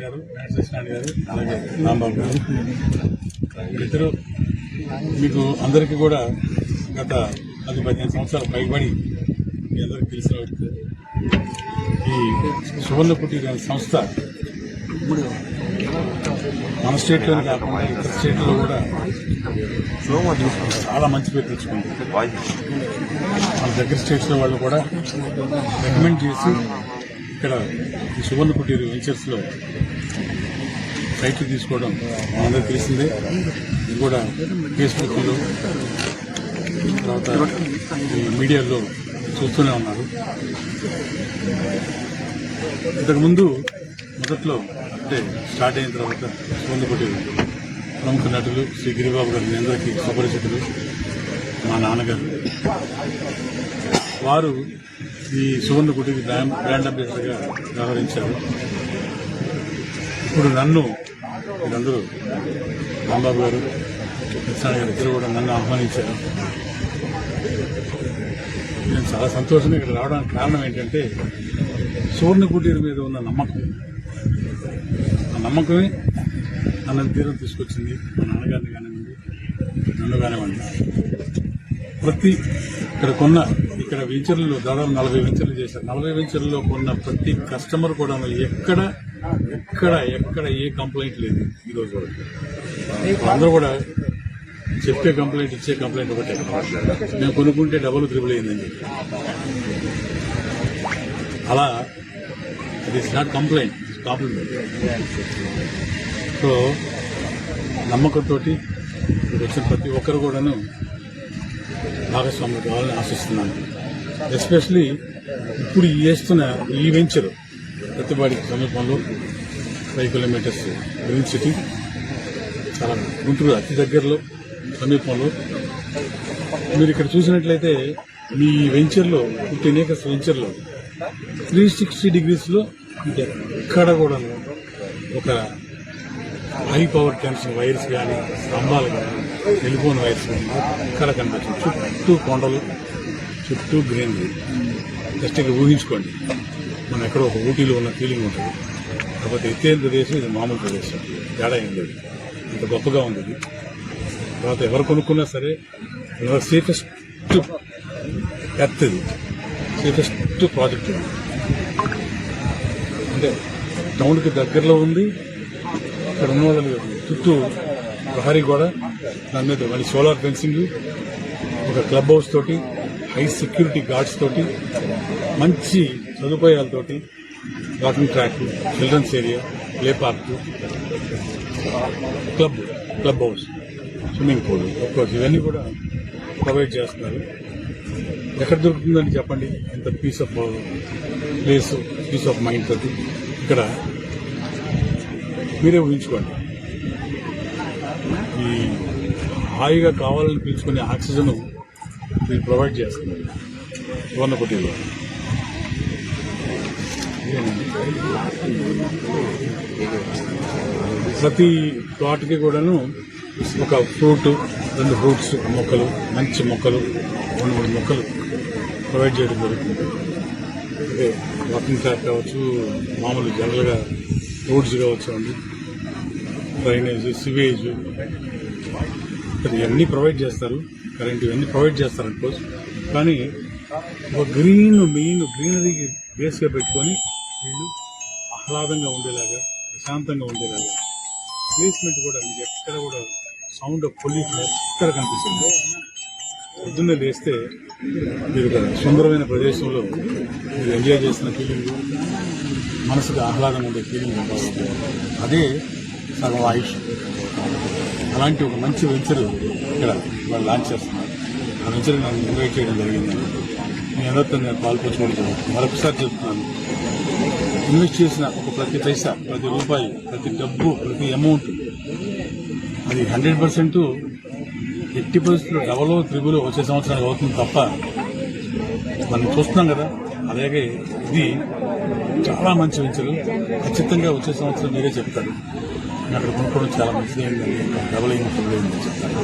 గారు, సత్యనారాయణ గారు, అలాగే రాంబాబు గారు ఇద్దరు మీకు అందరికీ కూడా గత 10-15 సంవత్సరాల పైబడి మీ అందరికీ తెలిసిన ఈ సువర్ణ కుటీర సంస్థ మన స్టేట్లోనే కాకుండా ఇతర స్టేట్లో కూడా చాలా మంచి పేరు తెచ్చుకుంది. మన దగ్గర స్టేట్స్లో వాళ్ళు కూడా రికమెండ్ చేసి ఇక్కడ ఈ సువర్ణ కుటీర వెంచర్స్లో సైట్లు తీసుకోవడం మనందరికీ తెలిసిందే. ఇది కూడా ఫేస్బుక్లో తర్వాత ఈ మీడియాలో చూస్తూనే ఉన్నారు. ఇంతకుముందు మొదట్లో అంటే స్టార్ట్ అయిన తర్వాత సువర్ణ కుటీర ప్రముఖ నటులు శ్రీ గిరిబాబు గారు మీ అందరికీ సుపరిచితులు, మా నాన్నగారు. వారు ఈ సువర్ణ కుటీర బ్రాండ్ అంబాసిడర్గా వ్యవహరించారు. ఇప్పుడు నన్ను మీరందరూ రాంబాబు గారు, సత్యనారాయణ గారు ఇద్దరు కూడా నన్ను ఆహ్వానించారు. నేను చాలా సంతోషంగా ఇక్కడ రావడానికి కారణం ఏంటంటే సువర్ణ కుటీర మీద ఉన్న నమ్మకం. ఆ నమ్మకమే నన్ను తీరం తీసుకొచ్చింది. మా నాన్నగారిని కానివ్వండి, నన్ను కానివ్వండి. ఇక్కడ వెంచర్లలో దాదాపు 40 వెంచర్లు చేశారు. 40 వెంచర్లలో కొన్న ప్రతి కస్టమర్ కూడా ఎక్కడ ఏ కంప్లైంట్ లేదు ఈరోజు వరకు. అందరూ కూడా చెప్పే కంప్లైంట్, ఇచ్చే కంప్లైంట్ ఒకటే, మేము కొనుక్కుంటే డబుల్ త్రిబుల్ అయిందని చెప్పి. అలా it is not complaint, it's compliment. So నమ్మకంతో వచ్చిన ప్రతి ఒక్కరు కూడాను భాగస్వాములు కావాలని ఆశిస్తున్నాను. ఎస్పెషలీ ఇప్పుడు చేస్తున్న ఈ వెంచర్ ప్రతిపాడికి సమీపంలో 5 కిలోమీటర్స్ గ్రీన్ సిటీ, చాలా గుంటూరు అతి దగ్గరలో సమీపంలో. మీరు ఇక్కడ చూసినట్లయితే మీ వెంచర్లో 15 acres వెంచర్లో 360 degreesలో ఎక్కడ కూడా ఒక హై పవర్ టెన్షన్ వైర్స్ కానీ, స్తంభాలు కానీ, టెలిఫోన్ వైర్స్ కానీ ఎక్కడ కనిపిస్తుంది. చుట్టూ కొండలు, చుట్టూ గ్రీనరీ. జస్ట్ ఇక ఊహించుకోండి, మనం ఎక్కడో ఒక ఊటీలో ఉన్న ఫీలింగ్ ఉంటుంది. కాకపోతే ఎత్తైన ప్రదేశం, ఇది మామూలు ప్రదేశం, తేడా ఏం లేదు. ఇంత గొప్పగా ఉంది ఇది. తర్వాత ఎవరు కొనుక్కున్నా సరే సేఫెస్ట్ ఎర్త్, ఇది సేఫెస్ట్ ప్రాజెక్ట్. ఇది అంటే టౌన్కి దగ్గరలో ఉంది. ఇక్కడ ఉన్న వాళ్ళ చుట్టూ ప్రహరీ గోడ, దాని మీద మళ్ళీ సోలార్ ఫెన్సింగ్, ఒక క్లబ్ హౌస్ తోటి, హై సెక్యూరిటీ గార్డ్స్ తోటి, మంచి సదుపాయాలతోటి, walking track, children's area, play park, club house, swimming pool, courts ఇవన్నీ కూడా ప్రొవైడ్ చేస్తున్నారు. ఎక్కడ దొరుకుతుందని చెప్పండి. ఇంత peace of place, peace of mind తోటి ఇక్కడ మీరే ఊహించుకోండి. ఈ హాయిగా కావాలని పీల్చుకునే ఆక్సిజన్ మీరు ప్రొవైడ్ చేస్తున్నారు సువర్ణ కుటీరలో. ప్రతి ప్లాట్కి కూడాను ఒక ఫ్రూట్, 2 ఫ్రూట్స్ మొక్కలు, మంచి మొక్కలు, 2-3 మొక్కలు ప్రొవైడ్ చేయడం జరుగుతుంది. అదే వాకింగ్ ట్రాక్ కావచ్చు, మామూలు జనరల్గా రోడ్స్ కావచ్చు అండి, డ్రైనేజ్, సివేజ్, ఇవన్నీ ప్రొవైడ్ చేస్తారు. కరెంట్ ఇవన్నీ ప్రొవైడ్ చేస్తారు అనుకోవచ్చు. కానీ ఒక గ్రీనరీకి బేస్గా పెట్టుకొని వీళ్ళు ఆహ్లాదంగా ఉండేలాగా, ప్రశాంతంగా ఉండేలాగా ప్లేస్మెంట్ కూడా మీకు ఎక్కడ కూడా సౌండ్ ఆఫ్ పొల్యూషన్ ఎక్కడ కనిపిస్తుంది. పొద్దున్నే లేస్తే మీరు ఒక సుందరమైన ప్రదేశంలో మీరు ఎంజాయ్ చేస్తున్న ఫీలింగ్, మనసుకు ఆహ్లాదంగా ఉండే ఫీలింగ్ వస్తుంది. అదే సగం ఆయుష్. అలాంటి ఒక మంచి వెంచర్ ఇక్కడ వాళ్ళు లాంచ్ చేస్తున్నారు. ఆ వెంచర్ నన్ను ఇన్వైట్ చేయడం జరిగింది. మీ అందరితో నేను పాల్పంచుకోవడం మరొకసారి చెప్తున్నాను. ఇన్వెస్ట్ చేసిన ఒక ప్రతి పైసా, ప్రతి రూపాయి, ప్రతి డబ్బు, ప్రతి అమౌంట్ అది 100% ఎట్టి పరిస్థితుల్లో డబల్ త్రిబుల్ వచ్చే సంవత్సరానికి అవుతుంది తప్ప మనం చూస్తున్నాం కదా. అలాగే ఇది చాలా మంచి వెంచరు. ఖచ్చితంగా వచ్చే సంవత్సరం మీరే చెప్తారు అక్కడ కొనుక్కోవడం చాలా మంచిది అయిందండి, డబల్ అయిందని చెప్తారు.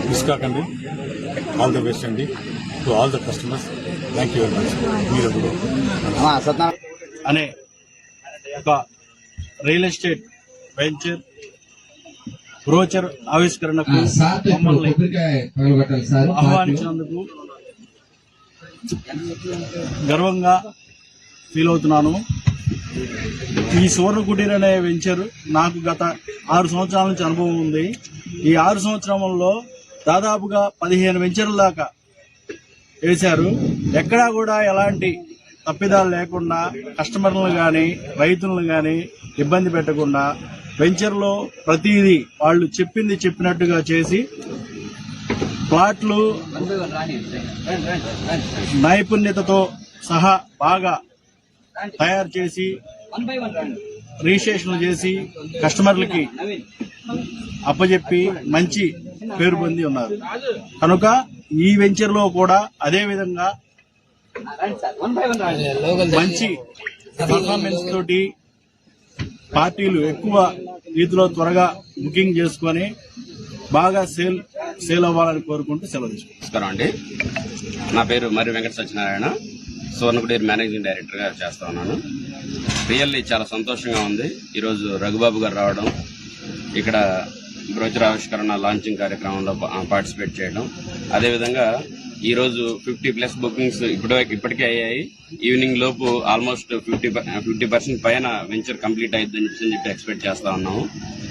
మిస్ కాకండి. ఆల్ ద బెస్ట్ అండి to all the customers. Thank you very much. మీరు అనే ఒక రియల్ ఎస్టేట్ వెంచర్ బ్రోచర్ ఆవిష్కరణకు మమ్మల్ని ఆహ్వానించినందుకు గర్వంగా ఫీల్ అవుతున్నాను. ఈ సువర్ణ కుటీర్ అనే వెంచర్ నాకు గత 6 సంవత్సరాల నుంచి అనుభవం ఉంది. ఈ 6 సంవత్సరాలలో దాదాపుగా 15 వెంచర్ల దాకా వేశారు. ఎక్కడా కూడా ఎలాంటి తప్పిదాలు లేకుండా కస్టమర్లను కానీ రైతులను కానీ ఇబ్బంది పెట్టకుండా వెంచర్లో ప్రతిదీ వాళ్ళు చెప్పింది చెప్పినట్టుగా చేసి ప్లాట్లు నైపుణ్యతతో సహా బాగా తయారు చేసి రిజిస్ట్రేషన్ చేసి కస్టమర్లకి అప్పచెప్పి మంచి పేరు పొంది ఉన్నారు. కనుక ఈ వెంచర్ లో కూడా అదే విధంగా మంచి పర్ఫార్మెన్స్ తోటి పార్టీలు ఎక్కువ రీతిలో త్వరగా బుకింగ్ చేసుకొని బాగా సేల్ అవ్వాలని కోరుకుంటూ సెలవు తీసుకుంటాం. నమస్కారం అండి, నా పేరు మరి వెంకట సత్యనారాయణ, సువర్ణకుటీర్ మేనేజింగ్ డైరెక్టర్ గా చేస్తా ఉన్నాను. రియల్లీ చాలా సంతోషంగా ఉంది ఈరోజు రఘుబాబు గారు రావడం, ఇక్కడ బ్రోచర్ ఆవిష్కరణ లాంచింగ్ కార్యక్రమంలో పార్టిసిపేట్ చేయడం. అదేవిధంగా ఈరోజు 50+ బుకింగ్స్ ఇప్పటికే అయ్యాయి. ఈవినింగ్ లోపు ఆల్మోస్ట్ 50% పైన వెంచర్ కంప్లీట్ అయ్యిద్దని చెప్పి ఎక్స్పెక్ట్ చేస్తా ఉన్నాము.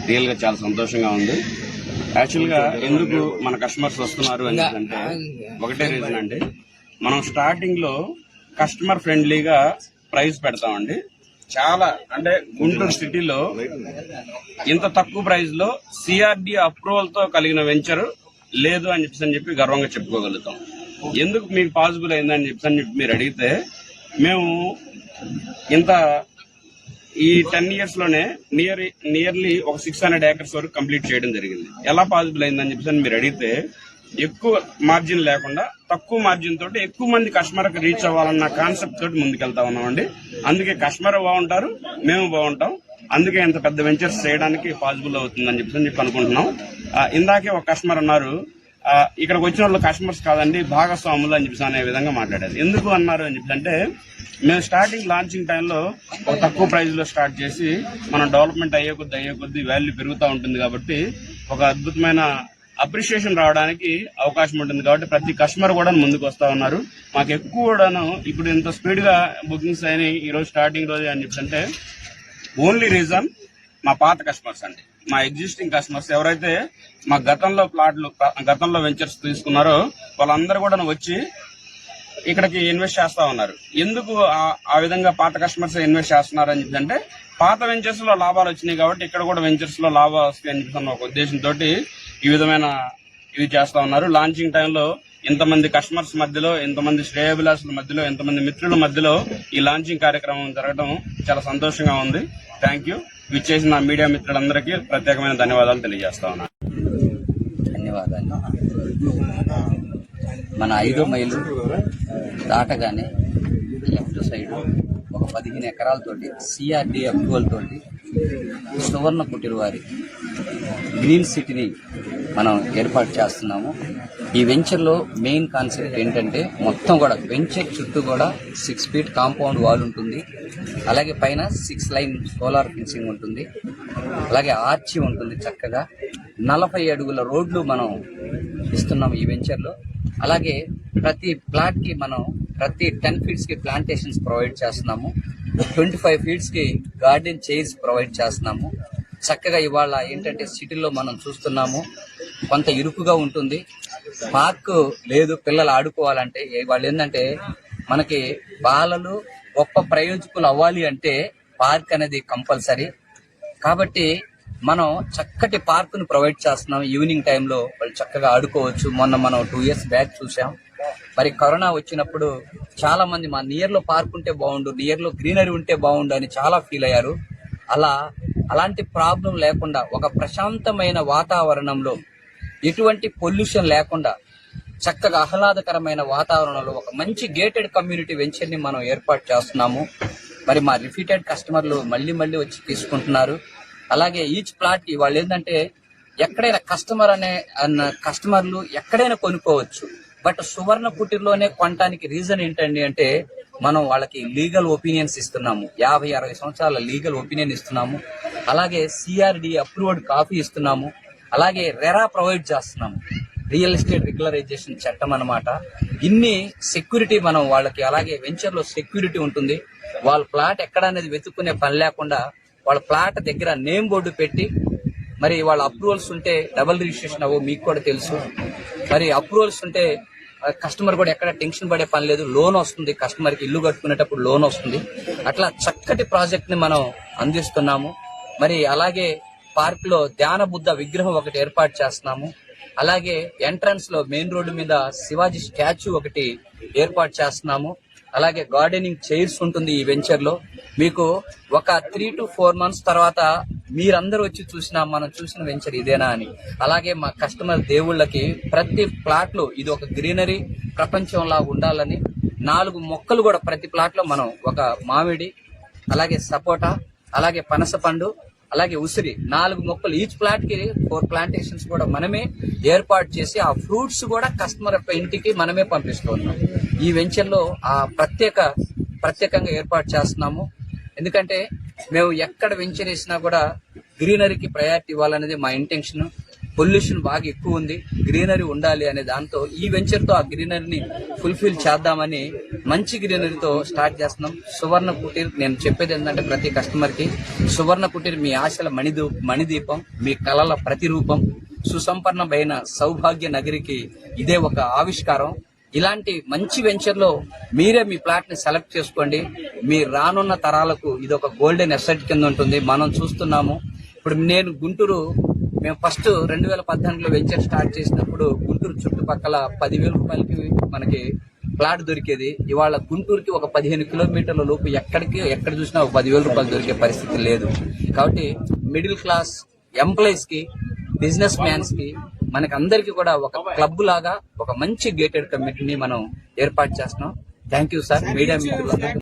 రియల్ గా చాలా సంతోషంగా ఉంది. యాక్చువల్ గా ఎందుకు మన కస్టమర్స్ వస్తున్నారు అంటే ఒకటే రీజన్ అండి, మనం స్టార్టింగ్ లో కస్టమర్ ఫ్రెండ్లీగా ప్రైస్ పెడతామండి. చాలా అంటే గుంటూరు సిటీలో ఇంత తక్కువ ప్రైస్ లో సిఆర్డి అప్రూవల్ తో కలిగిన వెంచర్ లేదు అని చెప్పి గర్వంగా చెప్పుకోగలుగుతాం. ఎందుకు మీకు పాసిబుల్ అయిందని చెప్పి మీరు అడిగితే, మేము ఇంత ఈ 10 years లోనే నియర్లీ ఒక 600 acres వరకు కంప్లీట్ చేయడం జరిగింది. ఎలా పాసిబుల్ అయిందని చెప్పి మీరు అడిగితే, ఎక్కువ మార్జిన్ లేకుండా తక్కువ మార్జిన్ తోటి ఎక్కువ మంది కస్టమర్ కి రీచ్ అవ్వాలన్న కాన్సెప్ట్ తోటి ముందుకెళ్తా ఉన్నామండి. అందుకే కస్టమర్ బాగుంటారు, మేము బాగుంటాం. అందుకే ఇంత పెద్ద వెంచర్స్ చేయడానికి పాసిబుల్ అవుతుందని చెప్పి అనుకుంటున్నాం. ఇందాకే ఒక కస్టమర్ అన్నారు, ఇక్కడికి వచ్చిన వాళ్ళు కస్టమర్స్ కాదండి భాగస్వాములు అని చెప్పి అనే విధంగా మాట్లాడారు. ఎందుకు అన్నారు అని చెప్పి అంటే, మేము స్టార్టింగ్ లాంచింగ్ టైంలో ఒక తక్కువ ప్రైస్ లో స్టార్ట్ చేసి మనం డెవలప్మెంట్ అయ్యే కొద్దీ వాల్యూ పెరుగుతూ ఉంటుంది. కాబట్టి ఒక అద్భుతమైన అప్రిషియేషన్ రావడానికి అవకాశం ఉంటుంది. కాబట్టి ప్రతి కస్టమర్ కూడా ముందుకు వస్తా ఉన్నారు. మాకు ఎక్కువ కూడాను ఇప్పుడు ఇంత స్పీడ్ గా బుకింగ్స్ అయినాయి ఈ రోజు స్టార్టింగ్ రోజు అని చెప్పి అంటే, ఓన్లీ రీజన్ మా పాత కస్టమర్స్ అండి. మా ఎగ్జిస్టింగ్ కస్టమర్స్ ఎవరైతే మా గతంలో వెంచర్స్ తీసుకున్నారో వాళ్ళందరూ కూడా వచ్చి ఇక్కడికి ఇన్వెస్ట్ చేస్తా ఉన్నారు. ఎందుకు ఆ విధంగా పాత కస్టమర్స్ ఇన్వెస్ట్ చేస్తున్నారు అని చెప్పి అంటే, పాత వెంచర్స్ లో లాభాలు వచ్చినాయి కాబట్టి ఇక్కడ కూడా వెంచర్స్ లో లాభాలు వస్తాయి అని చెప్పి ఒక ఉద్దేశంతో ఈ విధమైన ఇది చేస్తా ఉన్నారు. లాంచింగ్ టైంలో ఇంతమంది కస్టమర్స్ మధ్యలో, ఇంతమంది శ్రేయోభిలాషుల మధ్యలో, ఇంతమంది మిత్రుల మధ్యలో ఈ లాంచింగ్ కార్యక్రమం జరగడం చాలా సంతోషంగా ఉంది. Thank you. విచ్చేసిన మీడియా మిత్రులందరికీ ప్రత్యేకమైన ధన్యవాదాలు తెలియజేస్తా ఉన్నాను. ధన్యవాదాలు. మన 5 మైలు దాటగానే లెఫ్ట్ సైడ్ ఒక 15 ఎకరాలతోటి సిఆర్డి అప్రూవల్ తోటి సువర్ణ కుటీర్ వారి గ్రీన్ సిటీని మనం ఏర్పాటు చేస్తున్నాము. ఈ వెంచర్లో మెయిన్ కాన్సెప్ట్ ఏంటంటే, మొత్తం కూడా వెంచర్ చుట్టూ కూడా 6 feet కాంపౌండ్ వాల్ ఉంటుంది. అలాగే పైన 6 line సోలార్ ఫెన్సింగ్ ఉంటుంది. అలాగే ఆర్చి ఉంటుంది. చక్కగా 40 అడుగుల రోడ్లు మనం ఇస్తున్నాం ఈ వెంచర్లో. అలాగే ప్రతి ప్లాట్ కి మనం ప్రతి 10 feet కి ప్లాంటేషన్స్ ప్రొవైడ్ చేస్తున్నాము. 25 feet కి గార్డెన్ చైర్స్ ప్రొవైడ్ చేస్తున్నాము. చక్కగా ఇవాళ ఏంటంటే సిటీలో మనం చూస్తున్నాము, కొంత ఇరుకుగా ఉంటుంది. పార్క్ లేదు పిల్లలు ఆడుకోవాలంటే. వాళ్ళు ఏంటంటే, మనకి బాలలు గొప్ప ప్రయోజకులు అవ్వాలి అంటే పార్క్ అనేది కంపల్సరీ. కాబట్టి మనం చక్కటి పార్క్ ను ప్రొవైడ్ చేస్తున్నాం. ఈవినింగ్ టైంలో వాళ్ళు చక్కగా ఆడుకోవచ్చు. మొన్న మనం 2 years బ్యాక్ చూసాం. మరి కరోనా వచ్చినప్పుడు చాలా మంది మా నియర్ లో పార్క్ ఉంటే బాగుండు, నియర్ లో గ్రీనరీ ఉంటే బాగుండు అని చాలా ఫీల్ అయ్యారు. అలాంటి ప్రాబ్లం లేకుండా ఒక ప్రశాంతమైన వాతావరణంలో, ఎటువంటి పొల్యూషన్ లేకుండా చక్కగా ఆహ్లాదకరమైన వాతావరణంలో ఒక మంచి గేటెడ్ కమ్యూనిటీ వెంచర్ ని మనం ఏర్పాటు చేస్తున్నాము. మరి మా రిపీటెడ్ కస్టమర్లు మళ్ళీ వచ్చి తీసుకుంటున్నారు. అలాగే ఈచ్ ప్లాట్ కి వాళ్ళు ఏంటంటే, ఎక్కడైనా కస్టమర్లు ఎక్కడైనా కొనుక్కోవచ్చు. బట్ సువర్ణ కుటీర్లోనే కొనడానికి రీజన్ ఏంటండి అంటే మనం వాళ్ళకి లీగల్ ఒపీనియన్స్ ఇస్తున్నాము, 50-60 సంవత్సరాల లీగల్ ఒపీనియన్ ఇస్తున్నాము, అలాగే సిఆర్డి అప్రూవ్డ్ కాఫీ ఇస్తున్నాము, అలాగే రెరా ప్రొవైడ్ చేస్తున్నాము, రియల్ ఎస్టేట్ రెగ్యులరైజేషన్ చట్టం అన్నమాట. ఇన్ని సెక్యూరిటీ మనం వాళ్ళకి, అలాగే వెంచర్ లో సెక్యూరిటీ ఉంటుంది. వాళ్ళ ప్లాట్ ఎక్కడ అనేది వెతుక్కునే పని లేకుండా వాళ్ళ ప్లాట్ దగ్గర నేమ్ బోర్డు పెట్టి, మరి వాళ్ళ అప్రూవల్స్ ఉంటే డబుల్ రిజిస్ట్రేషన్ అవ్వ, మీకు కూడా తెలుసు. మరి అప్రూవల్స్ ఉంటే కస్టమర్ కూడా ఎక్కడ టెన్షన్ పడే పని లేదు, లోన్ వస్తుంది, కస్టమర్ కి ఇల్లు కట్టుకునేటప్పుడు లోన్ వస్తుంది. అట్లా చక్కటి ప్రాజెక్ట్ ని మనం అందిస్తున్నాము. మరి అలాగే పార్క్ లో ధ్యాన బుద్ధ విగ్రహం ఒకటి ఏర్పాటు చేస్తున్నాము. అలాగే ఎంట్రన్స్ లో మెయిన్ రోడ్డు మీద శివాజీ స్టాచ్యూ ఒకటి ఏర్పాటు చేస్తున్నాము. అలాగే గార్డెనింగ్ చైర్స్ ఉంటుంది ఈ వెంచర్ లో. మీకు ఒక 3 to 4 months తర్వాత మీరందరూ వచ్చి చూసినా మనం చూసిన వెంచర్ ఇదేనా అని. అలాగే మా కస్టమర్ దేవుళ్ళకి ప్రతి ప్లాట్ లో ఇది ఒక గ్రీనరీ ప్రపంచంలా ఉండాలని 4 మొక్కలు కూడా ప్రతి ప్లాట్ లో మనం, ఒక మామిడి, అలాగే సపోటా, అలాగే పనస పండు, అలాగే ఉసిరి, 4 మొక్కలు, ఈచ్ ప్లాట్ కి 4 ప్లాంటేషన్స్ కూడా మనమే ఏర్పాటు చేసి ఆ ఫ్రూట్స్ కూడా కస్టమర్ యొక్క ఇంటికి మనమే పంపిస్తూ ఉన్నాం. ఈ వెంచర్ లో ఆ ప్రత్యేకంగా ఏర్పాటు చేస్తున్నాము. ఎందుకంటే మేము ఎక్కడ వెంచర్ వేసినా కూడా గ్రీనరీకి ప్రయారిటీ ఇవ్వాలనేది మా ఇంటెన్షన్. పొల్యూషన్ బాగా ఎక్కువ ఉంది, గ్రీనరీ ఉండాలి అనే దాంతో ఈ వెంచర్ తో ఆ గ్రీనరీని ఫుల్ఫిల్ చేద్దామని మంచి గ్రీనరీతో స్టార్ట్ చేస్తున్నాం. సువర్ణ కుటీర్, నేను చెప్పేది ఏంటంటే ప్రతి కస్టమర్ కి, సువర్ణ కుటీర్ మీ ఆశల మణిదీపం, మీ కళల ప్రతిరూపం, సుసంపన్నమైన సౌభాగ్య నగరికి ఇదే ఒక ఆవిష్కారం. ఇలాంటి మంచి వెంచర్ లో మీరే మీ ప్లాట్ ని సెలెక్ట్ చేసుకోండి. మీ రానున్న తరాలకు ఇది ఒక గోల్డెన్ అసెట్ కింద ఉంటుంది. మనం చూస్తున్నాము ఇప్పుడు, నేను గుంటూరు, మేము ఫస్ట్ 2018లో వెంచర్ స్టార్ట్ చేసినప్పుడు గుంటూరు చుట్టుపక్కల 10,000 రూపాయలకి మనకి ప్లాట్ దొరికేది. ఇవాళ గుంటూరుకి ఒక 15 కిలోమీటర్ల లోపు ఎక్కడ చూసినా ఒక 10,000 రూపాయలు దొరికే పరిస్థితి లేదు. కాబట్టి మిడిల్ క్లాస్ ఎంప్లాయీస్ కి, బిజినెస్ మ్యాన్స్ కి, మనకి అందరికి కూడా ఒక క్లబ్ లాగా ఒక మంచి గేటెడ్ కమిటీని మనం ఏర్పాటు చేస్తున్నాం. Thank you sir. మీడియా మిత్రులందరికీ